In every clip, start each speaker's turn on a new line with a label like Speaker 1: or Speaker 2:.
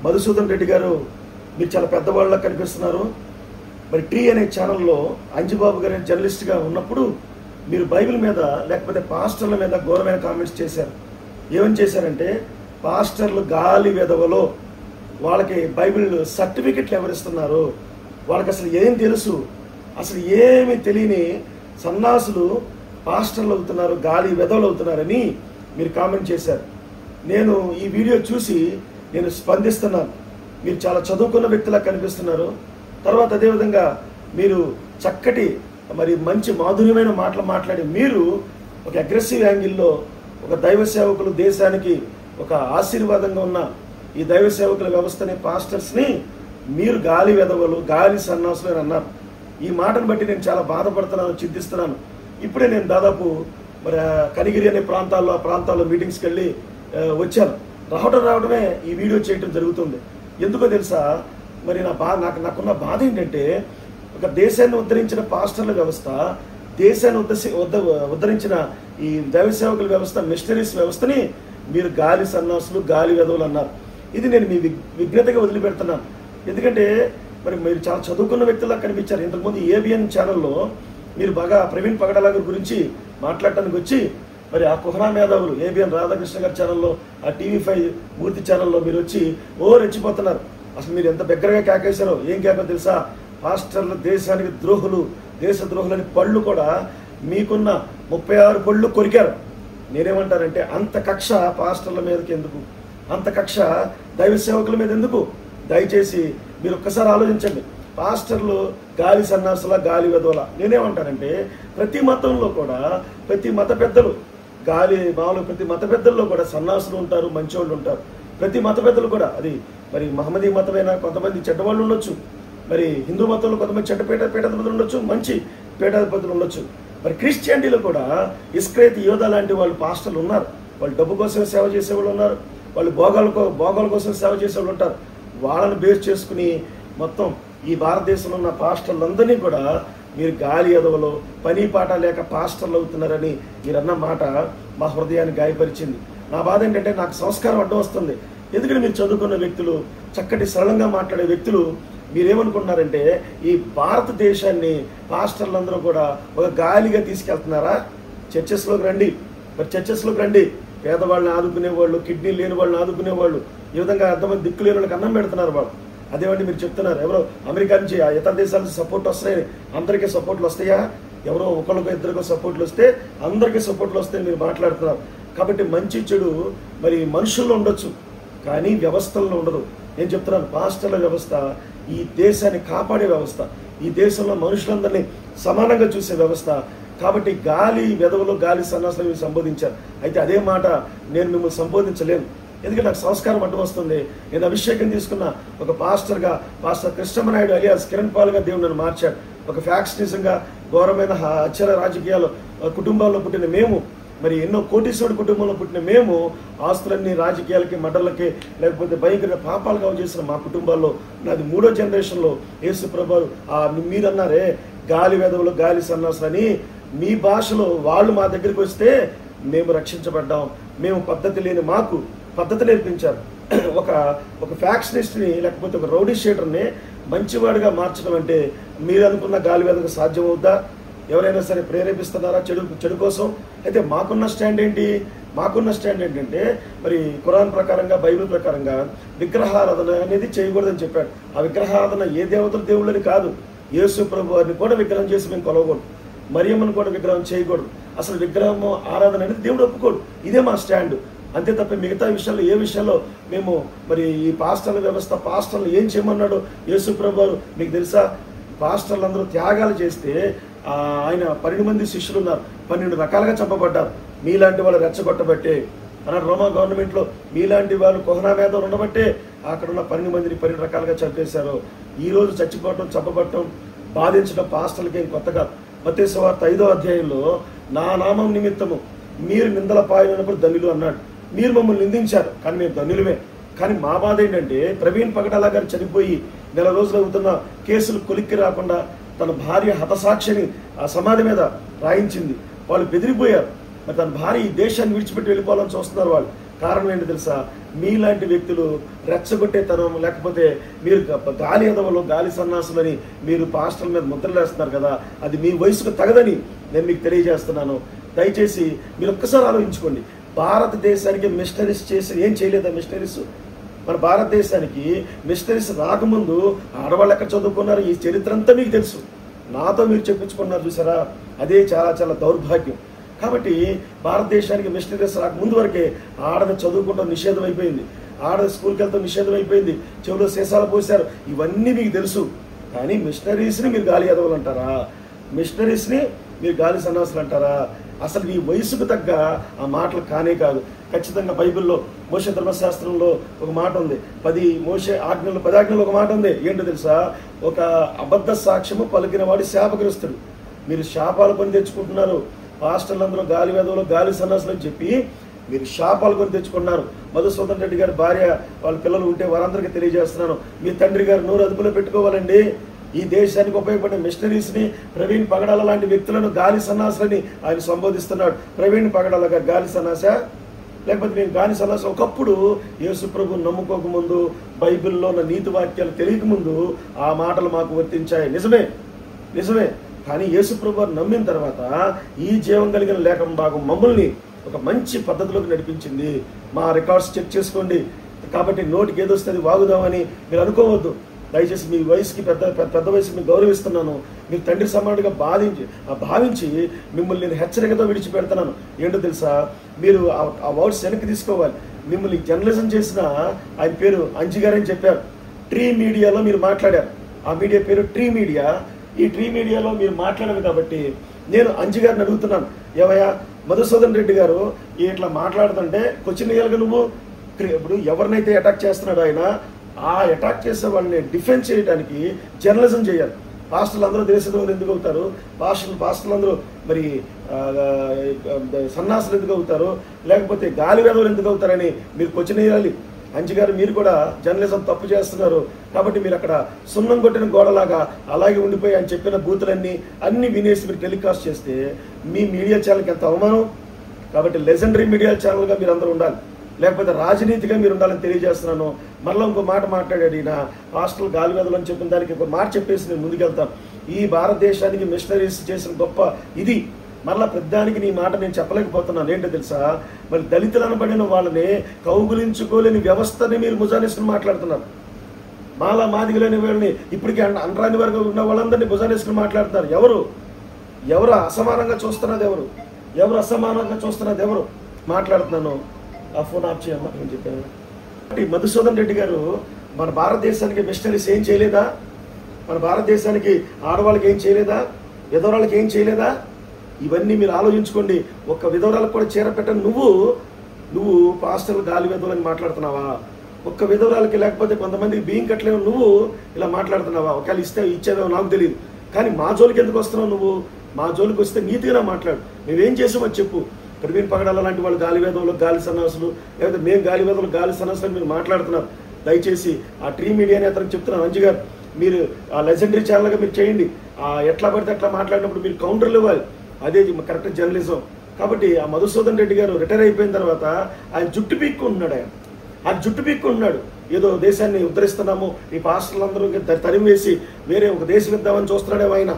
Speaker 1: మధుసూదన్ రెడ్డి గారు మీరు చాలా పెద్దవాళ్ళ కనిపిస్తున్నారు. మరి టీ అనే ఛానల్లో అంజిబాబు గారు జర్నలిస్ట్గా ఉన్నప్పుడు మీరు బైబిల్ మీద లేకపోతే పాస్టర్ల మీద ఘోరమైన కామెంట్స్ చేశారు. ఏమని చేశారంటే, పాస్టర్లు గాలి వెదవలో, వాళ్ళకి బైబిల్ సర్టిఫికెట్లు ఎవరిస్తున్నారు, వాళ్ళకి అసలు ఏం తెలుసు, అసలు ఏమి తెలియని సన్నాసులు పాస్టర్లు అవుతున్నారు, గాలి వెదవలు అవుతున్నారని మీరు కామెంట్ చేశారు. నేను ఈ వీడియో చూసి నేను స్పందిస్తున్నాను. మీరు చాలా చదువుకున్న వ్యక్తిలా కనిపిస్తున్నారు. తర్వాత అదేవిధంగా మీరు చక్కటి మరి మంచి మాధుర్యమైన మాటలు మాట్లాడి మీరు ఒక అగ్రెసివ్ యాంగిల్లో ఒక దైవ సేవకులు, దేశానికి ఒక ఆశీర్వాదంగా ఉన్న ఈ దైవ సేవకుల వ్యవస్థని, పాస్టర్స్ని మీరు గాలి వెదవలు, గాలి సన్నాసులు అని అన్నారు. ఈ మాటను బట్టి నేను చాలా బాధపడుతున్నాను, చింతిస్తున్నాను. ఇప్పుడే నేను దాదాపు మరి కనిగిరి అనే ప్రాంతాల్లో మీటింగ్స్కి వెళ్ళి వచ్చాను. రావడమే ఈ వీడియో చేయడం జరుగుతుంది. ఎందుకో తెలుసా, మరి నాకున్న బాధ ఏంటంటే, ఒక దేశాన్ని ఉద్ధరించిన పాస్టర్ల వ్యవస్థ, దేశాన్ని ఉద్ధరించిన ఈ దైవ సేవకుల వ్యవస్థ, మిషనరీస్ వ్యవస్థని మీరు గాలి సన్నాసులు, గాలి వెదవులు అన్నారు. ఇది నేను మీ విజ్ఞతగా వదిలిపెడుతున్నాను. ఎందుకంటే మరి మీరు చాలా చదువుకున్న వ్యక్తులా కనిపించారు. ఇంతకుముందు ఏబిఎన్ ఛానల్లో మీరు బాగా ప్రవీణ్ పగడాల గారి గురించి మాట్లాడటానికి వచ్చి మరి ఆ కుహనా మేధావులు ఏబిఎన్ రాధాకృష్ణ గారి ఛానల్లో, ఆ TV5 మూర్తి ఛానల్లో మీరు వచ్చి రెచ్చిపోతున్నారు. అసలు మీరు ఎంత దగ్గరగా కేకేశారో, ఏం కేకో తెలుసా, పాస్టర్లు దేశానికి ద్రోహులు, దేశ ద్రోహులని పళ్ళు కూడా మీకున్న 36 పళ్ళు కొరికారు. నేనేమంటానంటే, అంత కక్ష పాస్టర్ల మీదకి ఎందుకు, అంత కక్ష దైవ సేవకుల మీద ఎందుకు? దయచేసి మీరు ఒక్కసారి ఆలోచించండి. పాస్టర్లు గాలి సన్నాసుల, గాలి వెదవల. నేనేమంటానంటే, ప్రతి మతంలో కూడా ప్రతి మత పెద్దలు ప్రతి మత పెద్దల్లో కూడా సన్నాసులు ఉంటారు, మంచోళ్ళు ఉంటారు. ప్రతి మత పెద్దలు కూడా, అది మరి మహమ్మదీ మతమైనా కొంతమంది చెడ్డవాళ్ళు ఉండొచ్చు, మరి హిందూ మతంలో కొంతమంది చెడ్డ పీఠాధిపతులు ఉండొచ్చు, మంచి పీఠాధిపతులు ఉండొచ్చు. మరి క్రిస్టియానిటీలో కూడా ఇస్క్రేత్ యోధా లాంటి వాళ్ళు పాస్టర్లు ఉన్నారు. వాళ్ళు డబ్బు కోసం సేవ చేసేవాళ్ళు ఉన్నారు, వాళ్ళు భోగాల కోసం సేవ చేసేవాళ్ళు ఉంటారు. వాళ్ళని బేస్ చేసుకుని మొత్తం ఈ భారతదేశంలో ఉన్న పాస్టర్లందరినీ కూడా మీరు గాలి ఎదవలో, పని పాట లేక పాస్టర్లు అవుతున్నారని మీరన్న మాట మా హృదయాన్ని గాయపరిచింది. నా బాధ ఏంటంటే, నాకు సంస్కారం అడ్డం వస్తుంది. ఎందుకంటే మీరు చదువుకున్న వ్యక్తులు, చక్కటి సరళంగా మాట్లాడే వ్యక్తులు, మీరేమనుకుంటున్నారంటే ఈ భారతదేశాన్ని పాస్టర్లందరూ కూడా ఒక గాలిగా తీసుకెళ్తున్నారా? చర్చెస్లోకి రండి, మరి చర్చెస్లోకి రండి. పేదవాళ్ళని ఆదుకునేవాళ్ళు, కిడ్నీ లేని వాళ్ళని ఆదుకునేవాళ్ళు, ఈ విధంగా ఎంతమంది దిక్కు లేని వాళ్ళకి అన్నం పెడుతున్నారు వాళ్ళు. అదేమంటే మీరు చెప్తున్నారు, ఎవరో అమెరికా నుంచి ఇతర దేశాల నుంచి సపోర్ట్ వస్తాయి, అందరికీ సపోర్ట్లు వస్తాయా? ఎవరో ఒకరికో ఇద్దరికో సపోర్ట్లు వస్తే అందరికీ సపోర్ట్లు వస్తాయని మీరు మాట్లాడుతున్నారు. కాబట్టి మంచి చెడు మరి మనుషుల్లో ఉండొచ్చు, కానీ వ్యవస్థల్లో ఉండదు. నేను చెప్తున్నాను, పాస్టర్ల వ్యవస్థ ఈ దేశాన్ని కాపాడే వ్యవస్థ, ఈ దేశంలో మనుషులందరినీ సమానంగా చూసే వ్యవస్థ. కాబట్టి గాలి వెదవులు, గాలి సన్నాసులు మీరు సంబోధించారు. అయితే అదే మాట నేను మిమ్మల్ని సంబోధించలేను, ఎందుకంటే నాకు సంస్కారం అడ్డం వస్తుంది. నేను అభిషేకం తీసుకున్న ఒక పాస్టర్గా, పాస్టర్ కృష్ణమనాయుడు అలియాస్ కిరణ్ పాల్గా దేవుడు నన్ను మార్చాడు. ఒక ఫ్యాక్షనిజంగా ఘోరమైన అచ్చర రాజకీయాలు కుటుంబాల్లో పుట్టిన మేము, మరి ఎన్నో కోటీశ్వరుడు కుటుంబంలో పుట్టిన మేము, ఆస్తులన్నీ రాజకీయాలకి, మడ్డలకి, లేకపోతే భయంకర పాపాలుగా చేసిన మా కుటుంబాల్లో నాది 3వ జనరేషన్లో యేసు ప్రభువు మీరన్నారే గాలి వెదవులు, గాలి సన్నాసులు అని, మీ భాషలో వాళ్ళు మా దగ్గరికి వస్తే మేము రక్షించబడ్డాం, మేము పద్ధతి లేని మాకు పద్ధతి నేర్పించారు. ఒక ఫ్యాక్షనిస్ట్ని లేకపోతే ఒక రౌడీ షీటర్ని మంచివాడిగా మార్చడం అంటే మీరు అనుకున్న గాలి వెదకు సాధ్యమవుద్దా? ఎవరైనా సరే ప్రేరేపిస్తున్నారా చెడు కోసం? అయితే మాకున్న స్టాండ్ ఏంటంటే మరి ఖురాన్ ప్రకారంగా, బైబిల్ ప్రకారంగా విగ్రహారాధన అనేది చేయకూడదని చెప్పాడు. ఆ విగ్రహారాధన ఏ దేవతల దేవుళ్ళని కాదు, యేసు ప్రభు వారిని కూడా విగ్రహం చేసి మేము కొలవకూడదు, మరియమ్మను కూడా విగ్రహం చేయకూడదు. అసలు విగ్రహం ఆరాధన అనేది దేవుడు ఒప్పుకోడు. ఇదే మా స్టాండ్. అంతే తప్ప మిగతా విషయాల్లో ఏ విషయాల్లో మేము మరి ఈ పాస్టర్ల వ్యవస్థ, పాస్టర్లు ఏం చేయమన్నాడు యేసు ప్రభు వారు మీకు తెలుసా? పాస్టర్లు అందరూ త్యాగాలు చేస్తే ఆయన 12 మంది శిష్యులు ఉన్నారు, 12 రకాలుగా చంపబడ్డారు. మీలాంటి వాళ్ళు రెచ్చగొట్టబట్టే అన్నాడు రోమా గవర్నమెంట్లో. మీలాంటి వాళ్ళు కుహనా మేధావులు ఉండబట్టే అక్కడ ఉన్న 12 మందిని 12 రకాలుగా చంపేశారు. ఈ రోజు చచ్చిపోవటం, చంపబట్టడం, బాధించడం పాస్టర్లకి ఏం కొత్త కాదు. మత్తయి సువార్త 5వ అధ్యాయంలో నా నామం నిమిత్తము మీరు నిందల పాలైనప్పుడు ధన్యులు అన్నాడు. మీరు మమ్మల్ని నిందించారు, కానీ మేము ధన్యులమే. కానీ మా బాధ ఏంటంటే, ప్రవీణ్ పగడాల గారు చనిపోయి 1 రోజులు అవుతున్న కేసులు కొలిక్కి రాకుండా తన భార్య హతసాక్షిని ఆ సమాధి మీద రాయించింది. వాళ్ళు బెదిరిపోయారు. మరి తన భార్య ఈ దేశాన్ని విడిచిపెట్టి వెళ్ళిపోవాలని చూస్తున్నారు వాళ్ళు. కారణం ఏంటి తెలుసా? మీలాంటి వ్యక్తులు రెచ్చగొట్టేతనం, లేకపోతే మీరు గాలి ఎదవలు, గాలి సన్నాసులని మీరు పాస్టర్ల మీద ముద్రలు వేస్తున్నారు కదా, అది మీ వయసుకు తగదని నేను మీకు తెలియజేస్తున్నాను. దయచేసి మీరు ఒక్కసారి ఆలోచించుకోండి. భారతదేశానికి మిషనరీస్ చేసి ఏం చేయలేదా? మిషనరీస్ మన భారతదేశానికి మిషనరీస్ రాకముందు ఆడవాళ్ళు ఎక్కడ చదువుకున్నారు? ఈ చరిత్ర అంతా మీకు తెలుసు. నాతో మీరు చెప్పించుకున్నారు చూసారా? అదే చాలా చాలా దౌర్భాగ్యం. కాబట్టి భారతదేశానికి మిషనరీస్ రాకముందు వరకే ఆడది చదువుకుంటాం నిషేధం అయిపోయింది, ఆడది స్కూల్కి వెళ్తాం నిషేధం అయిపోయింది, చెవులో సీసాలు పోసారు. ఇవన్నీ మీకు తెలుసు. కానీ మిషనరీస్ని మీరు గాలి ఎదవలు అంటారా? మిషనరీస్ని మీరు గాలి సన్నాసులు అంటారా? అసలు మీ వయసుకు తగ్గ ఆ మాటలు కానే కాదు. ఖచ్చితంగా బైబిల్లో మోషే ధర్మశాస్త్రంలో ఒక మాట ఉంది, 10 ఆజ్ఞలు ఒక మాట ఉంది. ఏంటో తెలుసా? ఒక అబద్ధ సాక్ష్యము పలికిన వాడు శాపగ్రస్తుడు. మీరు శాపాలు కొని తెచ్చుకుంటున్నారు. పాస్టర్లందరూ గాలి వేదవులు, గాలి సన్నాసులు అని చెప్పి మీరు శాపాలు కొని తెచ్చుకున్నారు. మధుసూదన్ రెడ్డి గారి భార్య, వాళ్ళ పిల్లలు ఉంటే వారందరికీ తెలియజేస్తున్నాను, మీ తండ్రి గారు నోరు అదుపులో పెట్టుకోవాలండి. ఈ దేశానికి ఉపయోగపడే మిషనరీస్ని, ప్రవీణ్ పగడాల లాంటి వ్యక్తులను గాలి సన్నాసులని ఆయన సంబోధిస్తున్నాడు. ప్రవీణ్ పగడాల గారు గాలి సన్నాస, లేకపోతే మేము గాలి సన్నాస? ఒకప్పుడు యేసు ప్రభు నమ్ముకోకముందు, బైబిల్లో ఉన్న నీతి వాక్యాలు తెలియకముందు ఆ మాటలు మాకు వర్తించాయి. నిజమే. కానీ యేసు ప్రభు నమ్మిన తర్వాత ఈ జీవం కలిగిన లేఖన భాగం మమ్మల్ని ఒక మంచి పద్ధతిలోకి నడిపించింది. మా రికార్డ్స్ చెక్ చేసుకోండి. కాబట్టి నోటికి ఏదొస్తుంది వాగుదామని మీరు అనుకోవద్దు. దయచేసి మీ వయసుకి పెద్ద వయసుకి మీకు గౌరవిస్తున్నాను. మీరు తండ్రి సమానుడిగా భావించి మిమ్మల్ని నేను హెచ్చరికతో విడిచిపెడుతున్నాను. ఏంటో తెలుసా? మీరు ఆ వర్డ్స్ వెనక్కి తీసుకోవాలి. మిమ్మల్ని జర్నలిజం చేసిన ఆయన పేరు అంజి గారని చెప్పారు. ట్రీ మీడియాలో మీరు మాట్లాడారు. ఆ మీడియా పేరు ట్రీ మీడియా. ఈ ట్రీ మీడియాలో మీరు మాట్లాడారు కాబట్టి నేను అంజి గారిని అడుగుతున్నాను, ఏవయ్యా మధుసూదన్ రెడ్డి గారు ఇట్లా మాట్లాడుతుంటే క్వశ్చన్ వేయాలిగా నువ్వు. ఇప్పుడు ఎవరినైతే అటాక్ చేస్తున్నాడో ఆయన, ఆ అటాక్ చేసే వాళ్ళని డిఫెన్స్ చేయడానికి జర్నలిజం చేయాలి. పాస్టర్లు అందరూ దేశద్రోహులు ఎందుకు అవుతారు? పాస్టర్లు అందరూ మరి సన్నాసులు ఎందుకు అవుతారు? లేకపోతే గాలి వేదవులు ఎందుకు అవుతారని మీరు క్వశ్చన్ వేయాలి. అంజి గారు, మీరు కూడా జర్నలిజం తప్పు చేస్తున్నారు. కాబట్టి మీరు అక్కడ సున్నం కొట్టిన గోడలాగా అలాగే ఉండిపోయి ఆయన చెప్పిన బూతులన్నీ అన్ని వినేసి మీరు టెలికాస్ట్ చేస్తే మీ మీడియా ఛానల్కి ఎంత అవమానం. కాబట్టి లెజెండరీ మీడియా ఛానల్గా మీరు అందరూ ఉండాలి, లేకపోతే రాజనీతిగా మీరు ఉండాలని తెలియజేస్తున్నాను. మళ్ళీ ఇంకో మాట మాట్లాడాడు ఈయన, హాస్టల్ గాలి వేదలు అని చెప్పిన దానికి ఒక మాట చెప్పేసి నేను ముందుకెళ్తాను. ఈ భారతదేశానికి మిషనరీస్ చేసిన గొప్ప ఇది. మరలా పెద్దానికి నీ మాట నేను చెప్పలేకపోతున్నాను. ఏంటో తెలుసా? మరి దళితులు అనబడిన వాళ్ళని కౌగులించుకోలేని వ్యవస్థని మీరు భుజానేసుకుని మాట్లాడుతున్నారు. మాదిగలేని వీళ్ళని, ఇప్పటికీ అనరాని వరకు ఉన్న వాళ్ళందరినీ భుజానేసుకుని మాట్లాడుతున్నారు. ఎవరు అసమానంగా చూస్తున్నది ఎవరు? మాట్లాడుతున్నాను. ఆ ఫోన్ ఆఫ్ చేయమ్మా అని చెప్పాను. మధుసూదన్ రెడ్డి గారు మన భారతదేశానికి మిషనరీస్ ఏం చేయలేదా? మన భారతదేశానికి ఆడవాళ్ళకి ఏం చేయలేదా? విధవరాళ్ళకి ఏం చేయలేదా? ఇవన్నీ మీరు ఆలోచించుకోండి. ఒక్క విధవరాలకు కూడా చీర పెట్టని నువ్వు పాస్టర్లు గాలి విధవలని మాట్లాడుతున్నావా? ఒక్క విధవరాలకి, లేకపోతే కొంతమందికి బియ్యం కట్టలేవు, నువ్వు ఇలా మాట్లాడుతున్నావా? ఒకవేళ ఇచ్చేదో నాకు తెలియదు. కానీ మా జోలికి ఎందుకు వస్తున్నావు నువ్వు? మా జోలికి వస్తే నీతిగా మాట్లాడు. మేమేం చేసామో చెప్పు. ప్రవీణ్ పగడాల లాంటి వాళ్ళు గాలి వేదవులు, గాలి సన్నాసులు, లేకపోతే మేము గాలి వేదవులు, గాలి సన్నాసులు మీరు మాట్లాడుతున్నారు. దయచేసి ఆ ట్రీ మీడియాని అతనికి చెప్తున్నాను, అంజి గారు, మీరు ఆ లెజెండరీ ఛానల్గా మీరు చేయండి. ఎట్లా పడితే అట్లా మాట్లాడినప్పుడు మీరు కౌంటర్లు ఇవ్వాలి. అదే కరెక్ట్ జర్నలిజం. కాబట్టి ఆ మధుసూదన్ రెడ్డి గారు రిటైర్ అయిపోయిన తర్వాత ఆయన జుట్టు పీక్కుంటున్నాడు. ఆయన జుట్టు పీక్కుంటున్నాడు. ఏదో దేశాన్ని ఉద్ధరిస్తున్నాము, ఈ పాస్టర్లందరూ తరిమి వేసి వేరే ఒక దేశం ఇద్దామని చూస్తున్నాడేమో ఆయన.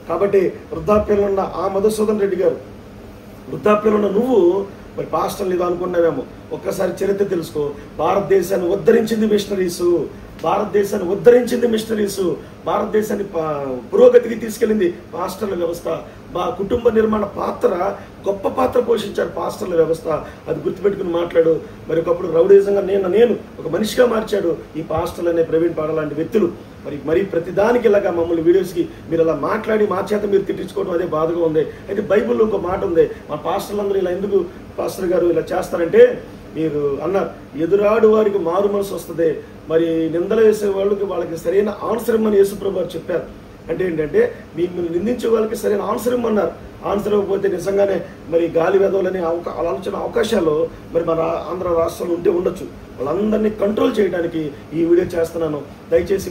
Speaker 1: కాబట్టి వృద్ధాప్యంలో ఉన్న ఆ మధుసూదన్ రెడ్డి గారు, వృద్ధాప్యంలో ఉన్న నువ్వు మరి పాస్టర్లు ఇది అనుకున్నావేమో. ఒక్కసారి చరిత్ర తెలుసుకో. భారతదేశాన్ని ఉద్ధరించింది మిషనరీసు. భారతదేశాన్ని పురోగతికి తీసుకెళ్ళింది పాస్టర్ల వ్యవస్థ. మా కుటుంబ నిర్మాణ గొప్ప పాత్ర పోషించారు పాస్టర్ల వ్యవస్థ. అది గుర్తుపెట్టుకుని మాట్లాడు. మరి ఒకప్పుడు రౌడీజంగా నేను ఒక మనిషిగా మార్చాడు ఈ పాస్టర్లు అనే ప్రవీణ్ పాడ లాంటి వ్యక్తులు. మరి ప్రతిదానికి ఇలాగా మమ్మల్ని వీడియోస్కి మీరు అలా మాట్లాడి మా చేత మీరు తిట్టించుకోవడం అదే బాధగా ఉంది. అయితే బైబిల్లో ఒక మాట ఉంది, మా పాస్టర్లందరూ ఇలా ఎందుకు పాస్టర్ గారు ఇలా చేస్తారంటే, మీరు అన్నారు ఎదురాడు వారికి మారు మనసు వస్తుంది, మరి నిందలు వేసే వాళ్ళకి సరైన ఆన్సర్ ఇమ్మని యేసుప్రభు గారు చెప్పారు. అంటే ఏంటంటే మిమ్మల్ని నిందించే వాళ్ళకి సరైన ఆన్సర్ ఇమ్మన్నారు. ఆన్సర్ ఇవ్వకపోతే నిజంగానే మరి గాలి వేదవులని ఆలోచన అవకాశాలు మరి మన ఆంధ్ర రాష్ట్రంలో ఉండొచ్చు. వాళ్ళందరినీ కంట్రోల్ చేయడానికి ఈ వీడియో చేస్తున్నాను. దయచేసి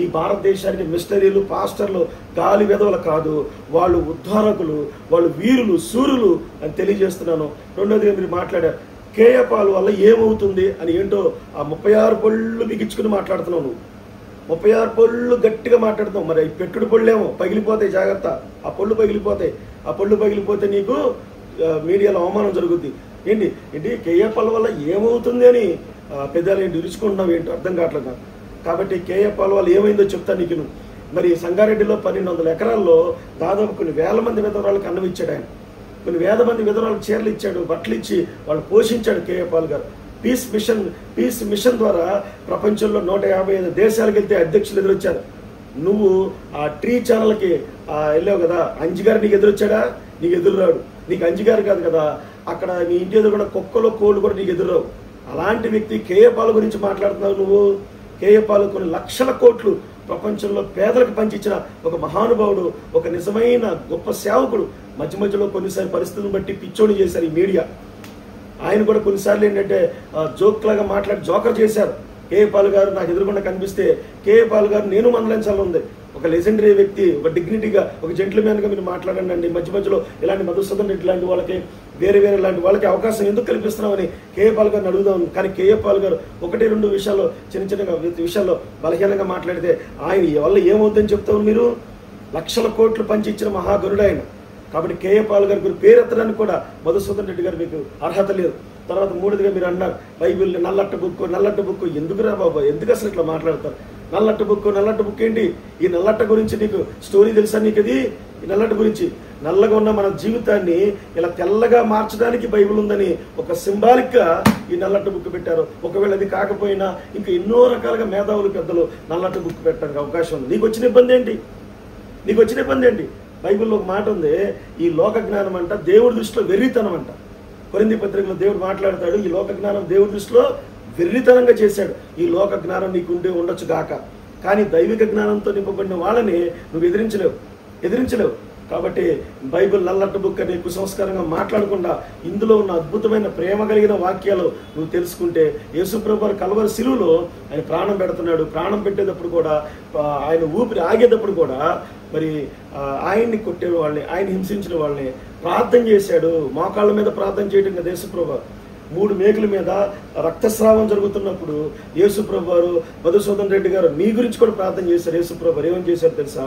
Speaker 1: ఈ భారతదేశానికి మిషనరీలు, పాస్టర్లు గాలి వేదవులు కాదు, వాళ్ళు ఉద్ధారకులు, వాళ్ళు వీరులు, శూరులు అని తెలియజేస్తున్నాను. రెండోదిగా మీరు మాట్లాడారు కేఏ పాల్ వల్ల ఏమవుతుంది అని ఏంటో ఆ 36 పళ్ళు బిగించుకుని మాట్లాడుతున్నావు నువ్వు. 36 పళ్ళు గట్టిగా మాట్లాడుతున్నావు. మరి పెట్టుడు పళ్ళేమో పగిలిపోతాయి, జాగ్రత్త. ఆ పళ్ళు పగిలిపోతాయి. ఆ పళ్ళు పగిలిపోతే నీకు మీడియాలో అవమానం జరుగుద్ది. ఏంటి కేఏ పాల్ వల్ల ఏమవుతుంది అని పెద్దలు ఏంటి ఇరుచుకుంటున్నావు, ఏంటి అర్థం కావట్లేదు. కాబట్టి కేఏ పాల్ వల్ల ఏమైందో చెప్తాను నీకు. మరి సంగారెడ్డిలో 1200 ఎకరాల్లో దాదాపు కొన్ని వేల మంది విధవరాలకు అన్నం ఇచ్చాడు ఆయన. కొన్ని వేల మంది విధవరాలకు చీరలు ఇచ్చాడు, బట్టలు ఇచ్చి వాళ్ళు పోషించాడు కేఏ పాల్ గారు. పీస్ మిషన్ ద్వారా ప్రపంచంలో 155 దేశాలకు వెళ్తే అధ్యక్షులు ఎదురొచ్చారు. నువ్వు ఆ ట్రీ ఛానల్కి వెళ్ళావు కదా, అంజిగారు నీకు ఎదురొచ్చాడా? నీకు ఎదురురాడు. నీకు అంజిగారు కాదు కదా, అక్కడ నీ ఇంటి ఎదురు కూడా కుక్కలు కోళ్ళు కూడా నీకు ఎదురురావు. అలాంటి వ్యక్తి కేఏ పాల్ గురించి మాట్లాడుతున్నావు నువ్వు. కేఏ పాల్ కొన్ని లక్షల కోట్లు ప్రపంచంలో పేదలకు పంచిచ్చిన ఒక మహానుభావుడు, ఒక నిజమైన గొప్ప సేవకుడు. మధ్యలో కొన్నిసార్లు పరిస్థితులను బట్టి పిచ్చోని చేశారు ఈ మీడియా. ఆయన కూడా కొన్నిసార్లు ఏంటంటే జోక్ లాగా మాట్లాడి జోకర్ చేశారు. కేఏ పాల్ గారు నాకు ఎదురుకుండా కనిపిస్తే కేఏ పాల్ గారు నేను మందలించాలని ఉంది. ఒక లెజెండరీ వ్యక్తి, ఒక డిగ్నిటీగా, ఒక జెంట్లమ్యాన్గా మీరు మాట్లాడండి. మధ్యలో ఇలాంటి మధుసూదన్ రెడ్డి లాంటి వాళ్ళకి, వేరే లాంటి వాళ్ళకి అవకాశం ఎందుకు కల్పిస్తున్నామని కేఏ పాల్ గారిని అడుగుదాం. కానీ కేఏ పాల్ గారు 1-2 విషయాల్లో చిన్న విషయాల్లో బలహీనంగా మాట్లాడితే ఆయన వల్ల ఏమవుతుందని చెప్తావు మీరు? లక్షల కోట్లు పంచి ఇచ్చిన మహాగరుడు ఆయన. కాబట్టి కేఏ పాల్ గారి పేరు ఎత్తడానికి కూడా మధుసూదన్ రెడ్డి గారు మీకు అర్హత లేదు. తర్వాత 3దిగా మీరు అన్నారు బైబిల్ నల్లట్ట బుక్. ఎందుకురా బాబా, ఎందుకు అసలు ఇట్లా మాట్లాడతారు? నల్లట్ట బుక్ ఏంటి? ఈ నల్లట్ట గురించి నీకు స్టోరీ తెలుసా? నీకు అది ఈ నల్లట్ట గురించి, నల్లగా ఉన్న మన జీవితాన్ని ఇలా తెల్లగా మార్చడానికి బైబిల్ ఉందని ఒక సింబాలిక్ గా ఈ నల్లట్ట బుక్ పెట్టారు. ఒకవేళ అది కాకపోయినా ఇంకా ఎన్నో రకాలుగా మేధావులు పెద్దలు నల్లట్ట బుక్ పెట్టడానికి అవకాశం ఉంది. నీకు వచ్చిన ఇబ్బంది ఏంటి? బైబిల్లో ఒక మాట ఉంది, ఈ లోక జ్ఞానం అంట దేవుడి దృష్టిలో వెర్రితనం అంట. కొరింథీ పత్రికలో దేవుడు మాట్లాడతాడు, ఈ లోక జ్ఞానం దేవుడి దృష్టిలో వెర్రితనంగా చేశాడు. ఈ లోక జ్ఞానం నీకు ఉండొచ్చు గాక, కానీ దైవిక జ్ఞానంతో నింపబడిన వాళ్ళని నువ్వు ఎదిరించలేవు. కాబట్టి బైబిల్ నల్లట్ట బుక్ అని కుసంస్కారంగా మాట్లాడకుండా ఇందులో ఉన్న అద్భుతమైన ప్రేమ కలిగిన వాక్యాలు నువ్వు తెలుసుకుంటే, యేసుప్రభు కల్వరి శిలువలో ఆయన ప్రాణం పెడుతున్నాడు. ప్రాణం పెట్టేటప్పుడు కూడా, ఆయన ఊపిరి ఆగేటప్పుడు కూడా మరి ఆయన్ని కొట్టే వాళ్ళని, ఆయన హింసించిన వాళ్ళని ప్రార్థన చేశాడు. మోకాళ్ళ మీద ప్రార్థన చేయడం కదా యేసుప్రభు. 3 మేకుల మీద రక్తస్రావం జరుగుతున్నప్పుడు యేసుప్రభు వారు, మధుసూదన్ రెడ్డి గారు మీ గురించి కూడా ప్రార్థన చేశారు. యేసుప్రభు వారు ఏమని చేశారు తెలుసా?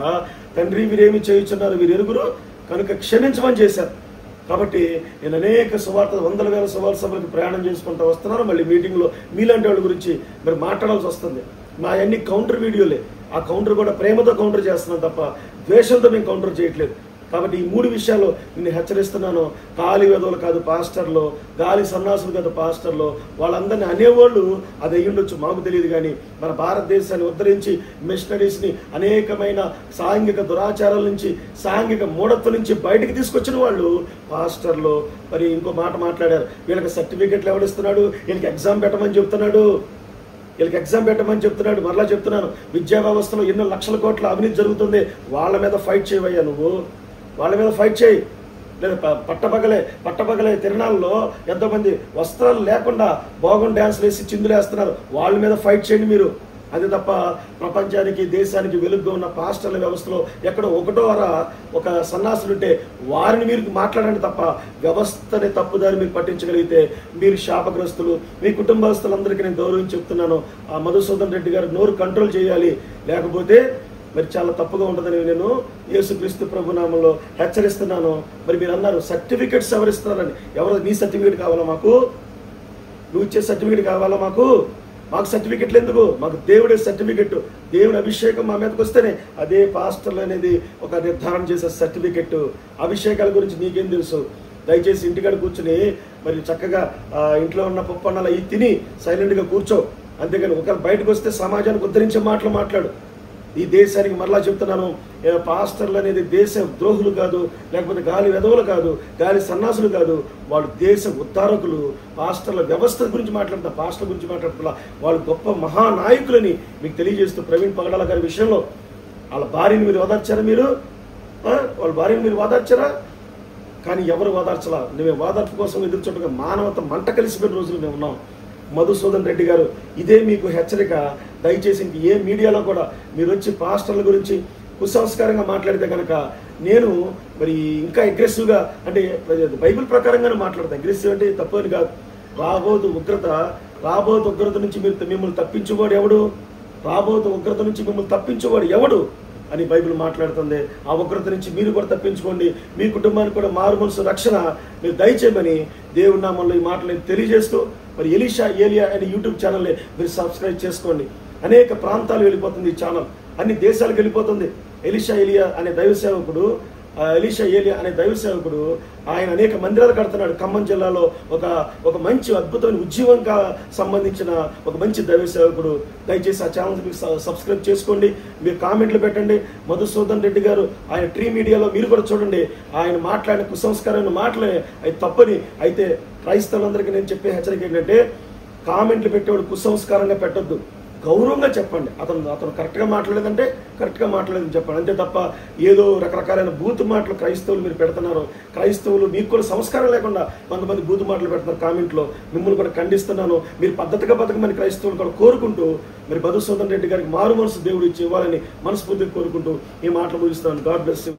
Speaker 1: తండ్రి వీరేమి చేయుచున్నారు, వీరు ఎరుగురు కనుక క్షమించమని చేశారు. కాబట్టి నేను అనేక వందల వేల సువార్త సభలకు ప్రయాణం చేసుకుంటూ వస్తున్నాను. మళ్ళీ మీటింగ్లో మీలాంటి వాళ్ళ గురించి మరి మాట్లాడాల్సి వస్తుంది. మా అన్ని కౌంటర్ వీడియోలే. ఆ కౌంటర్ కూడా ప్రేమతో కౌంటర్ చేస్తున్నాం తప్ప ద్వేషంతో మేము కౌంటర్ చేయట్లేదు. కాబట్టి ఈ 3 విషయాలు నేను హెచ్చరిస్తున్నాను. గాలి వెధవలు కాదు పాస్టర్లు, గాలి సన్నాసులు కాదు పాస్టర్లు. వాళ్ళందరినీ అనేవాళ్ళు అది అయ్యుండొచ్చు, మాకు తెలియదు. కానీ మన భారతదేశాన్ని ఉద్ధరించి మిషనరీస్ని అనేకమైన సాంఘిక దురాచారాల నుంచి, సాంఘిక మూఢత్వం నుంచి బయటకు తీసుకొచ్చిన వాళ్ళు పాస్టర్లు. మరి ఇంకో మాట మాట్లాడారు, వీళ్ళకి సర్టిఫికెట్లు ఎవడిస్తున్నాడు, వీళ్ళకి ఎగ్జామ్ పెట్టమని చెప్తున్నాడు. మరలా చెప్తున్నాను, విద్యా వ్యవస్థలో ఎన్నో లక్షల కోట్ల అవినీతి జరుగుతుంది. వాళ్ళ మీద ఫైట్ చేయవయ్యా నువ్వు, వాళ్ళ మీద ఫైట్ చేయి. లేదా పట్టపగలే తిరణాల్లో ఎంతోమంది వస్త్రాలు లేకుండా భోగం డ్యాన్స్లు వేసి చిందులేస్తున్నారు. వాళ్ళ మీద ఫైట్ చేయండి మీరు. అది తప్ప ప్రపంచానికి, దేశానికి వెలుగుగా ఉన్న పాస్టర్ల వ్యవస్థలో ఎక్కడో ఒకటో ఒక సన్నాసులు ఉంటే వారిని మీరు మాట్లాడండి తప్ప వ్యవస్థని తప్పుదారి మీరు పట్టించగలిగితే మీరు శాపగ్రస్తులు. మీ కుటుంబస్తులందరికీ నేను గౌరవించి చెప్తున్నాను, ఆ మధుసూదన్ రెడ్డి గారు నోరు కంట్రోల్ చేయాలి, లేకపోతే మరి చాలా తప్పుగా ఉంటుందని నేను యేసుక్రీస్తు ప్రభు నామంలో హెచ్చరిస్తున్నాను. మరి మీరు అన్నారు సర్టిఫికెట్స్ ఎవరిస్తున్నారని. నీ సర్టిఫికెట్ కావాలా మాకు? నువ్వు ఇచ్చే సర్టిఫికెట్ కావాలా మాకు? సర్టిఫికెట్లు ఎందుకు? మాకు దేవుడే సర్టిఫికెట్. దేవుడి అభిషేకం మా మీదకి వస్తేనే అదే పాస్టర్లు అనేది ఒక నిర్ధారణ చేసే సర్టిఫికెట్. అభిషేకాల గురించి నీకేం తెలుసు? దయచేసి ఇంటికాడ కూర్చుని మరి చక్కగా ఇంట్లో ఉన్న పప్పు అన్నాలు అవి తిని సైలెంట్గా కూర్చో. అంతేగాని ఒకవేళ బయటకు వస్తే సమాజానికి ఉద్ధరించే మాటలు మాట్లాడు. ఈ దేశానికి మరలా చెప్తున్నాను, పాస్టర్లు అనేది దేశ ద్రోహులు కాదు, లేకపోతే గాలి వెధవలు కాదు, గాలి సన్నాసులు కాదు. వాళ్ళు దేశ ఉద్ధారకులు. పాస్టర్ల వ్యవస్థ గురించి మాట్లాడతా, పాస్టర్ల గురించి మాట్లాడుతున్నా. వాళ్ళు గొప్ప మహానాయకులని మీకు తెలియజేస్తూ, ప్రవీణ్ పగడాల గారి విషయంలో వాళ్ళ భార్యని మీరు ఓదార్చారా? వాళ్ళ భార్యని మీరు ఓదార్చారా? కానీ ఎవరు ఓదార్చలా. నువ్వే ఓదార్పు కోసం ఎదురు చూడగా మానవత మంట కలిసిపోయిన రోజులు మేము ఉన్నాం. మధుసూదన్ రెడ్డి గారు, ఇదే మీకు హెచ్చరిక. దయచేసి ఇంక ఏ మీడియాలో కూడా మీరు వచ్చి పాస్టర్ల గురించి కుసంస్కారంగా మాట్లాడితే కనుక నేను మరి ఇంకా అగ్రెసివ్గా, అంటే బైబిల్ ప్రకారంగానే మాట్లాడతాను. అగ్రెసివ్ అంటే తప్పు అని కాదు. రాబోతు ఉగ్రత నుంచి మిమ్మల్ని తప్పించువాడు ఎవడు? రాబోతు ఉగ్రత నుంచి మిమ్మల్ని తప్పించువాడు ఎవడు అని బైబిల్ మాట్లాడుతుంది. ఆ ఉగ్రత నుంచి మీరు కూడా తప్పించుకోండి, మీ కుటుంబానికి కూడా మారు మనసు రక్షణ మీరు దయచేయమని దేవుడి నామంలో ఈ మాటలు తెలియజేస్తూ, మరి ఎలీషా ఏలియా అనే యూట్యూబ్ ఛానల్ని మీరు సబ్స్క్రైబ్ చేసుకోండి. అనేక ప్రాంతాలు వెళ్ళిపోతుంది ఈ ఛానల్, అన్ని దేశాలకు వెళ్ళిపోతుంది. ఎలీషా ఏలియా అనే దైవ సేవకుడు ఆయన అనేక మందిరాలు కడుతున్నాడు. ఖమ్మం జిల్లాలో ఒక మంచి అద్భుతమైన ఉద్యమంగా సంబంధించిన ఒక మంచి దైవ సేవకుడు. దయచేసి ఆ ఛానల్ మీరు సబ్స్క్రైబ్ చేసుకోండి, మీరు కామెంట్లు పెట్టండి. మధుసూదన్ రెడ్డి గారు ఆయన ట్రీ మీడియాలో మీరు కూడా చూడండి, ఆయన మాట్లాడిన కుసంస్కారమైన మాటలే అవి తప్పని. అయితే క్రైస్తవులందరికీ నేను చెప్పే హెచ్చరిక ఏంటంటే, కామెంట్లు పెట్టేవాడు కుసంస్కారంగా పెట్టొద్దు, గౌరవంగా చెప్పండి. అతను కరెక్ట్గా మాట్లాడలేదంటే కరెక్ట్గా మాట్లాడలేదని చెప్పండి, అంతే తప్ప ఏదో రకరకాలైన బూతు మాటలు క్రైస్తవులు మీరు పెడుతున్నారు. క్రైస్తవులు మీకు కూడా సంస్కారం లేకుండా కొంతమంది బూతు మాటలు పెడుతున్నారు కామెంట్లో. మిమ్మల్ని కూడా ఖండిస్తున్నాను. మీరు పద్ధతిగా బతకమని క్రైస్తవులు కూడా కోరుకుంటూ, మరి మధుసూదన్ రెడ్డి గారికి మారు మనసు దేవుడు ఇచ్చి ఇవ్వాలని మనస్ఫూర్తిగా కోరుకుంటూ ఈ మాటలు ముగిస్తున్నాను. God bless you.